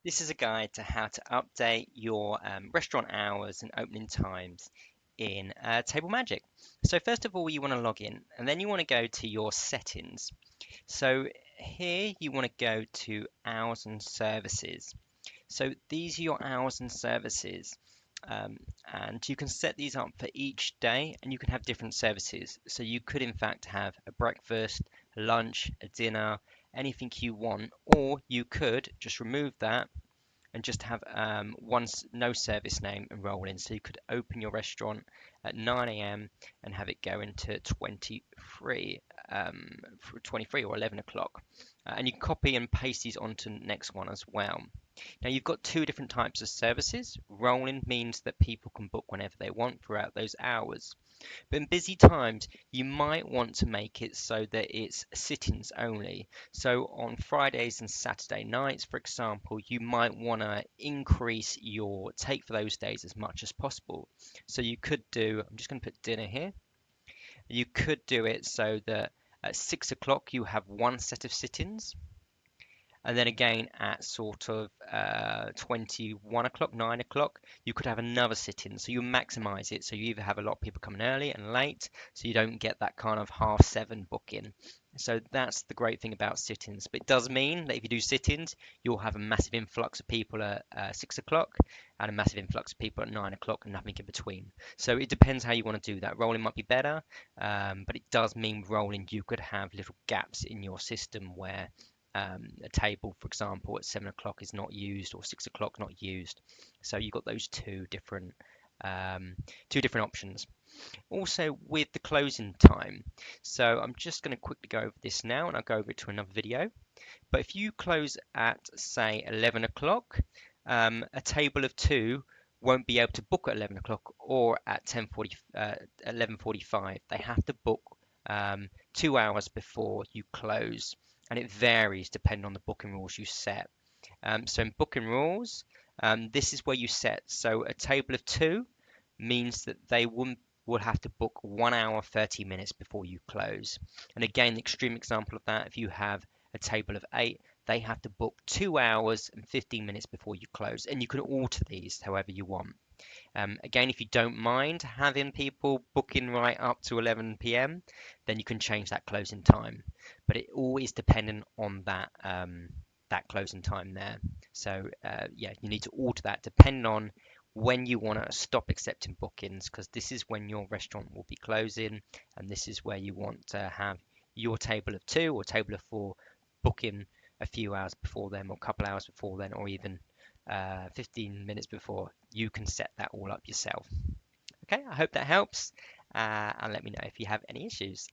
This is a guide to how to update your restaurant hours and opening times in Table Magic. So first of all, you want to log in and then you want to go to your settings. So here you want to go to hours and services. So these are your hours and services. Um, and you can set these up for each day and you can have different services. So you could in fact have a breakfast, a lunch, a dinner, anything you want, or you could just remove that and just have no service name and roll in. So you could open your restaurant at 9 a.m. and have it go into 23 or 11 o'clock. And you copy and paste these onto the next one as well. Now you've got two different types of services. Rolling means that people can book whenever they want throughout those hours. But in busy times, you might want to make it so that it's sit-ins only. So on Fridays and Saturday nights, for example, you might want to increase your take for those days as much as possible. So you could do, I'm just going to put dinner here. You could do it so that at 6 o'clock you have one set of sit-ins. And then again at sort of 21 o'clock, 9 o'clock, you could have another sit-in. So you maximize it. So you either have a lot of people coming early and late, so you don't get that kind of half seven booking. So that's the great thing about sit-ins. But it does mean that if you do sit-ins, you'll have a massive influx of people at 6 o'clock and a massive influx of people at 9 o'clock and nothing in between. So it depends how you want to do that. Rolling might be better, but it does mean rolling you could have little gaps in your system where a table, for example, at 7 o'clock is not used or 6 o'clock not used. So you've got those um, two different options. Also with the closing time. So I'm just going to quickly go over this now and I'll go over it to another video. But if you close at say 11 o'clock, a table of two won't be able to book at 11 o'clock or at 11:45. They have to book 2 hours before you close, and it varies depending on the booking rules you set. So in booking rules, this is where you set. So a table of two means that they will have to book 1 hour 30 minutes before you close. And again, the extreme example of that, if you have a table of eight, they have to book 2 hours and 15 minutes before you close. And you can alter these however you want. Again, if you don't mind having people booking right up to 11 p.m., then you can change that closing time. But it always dependent on that closing time there. So yeah, you need to alter that depending on when you want to stop accepting bookings, because this is when your restaurant will be closing, and this is where you want to have your table of two or table of four booking a few hours before then, or a couple hours before then, or even 15 minutes before. You can set that all up yourself. Okay, I hope that helps, and let me know if you have any issues.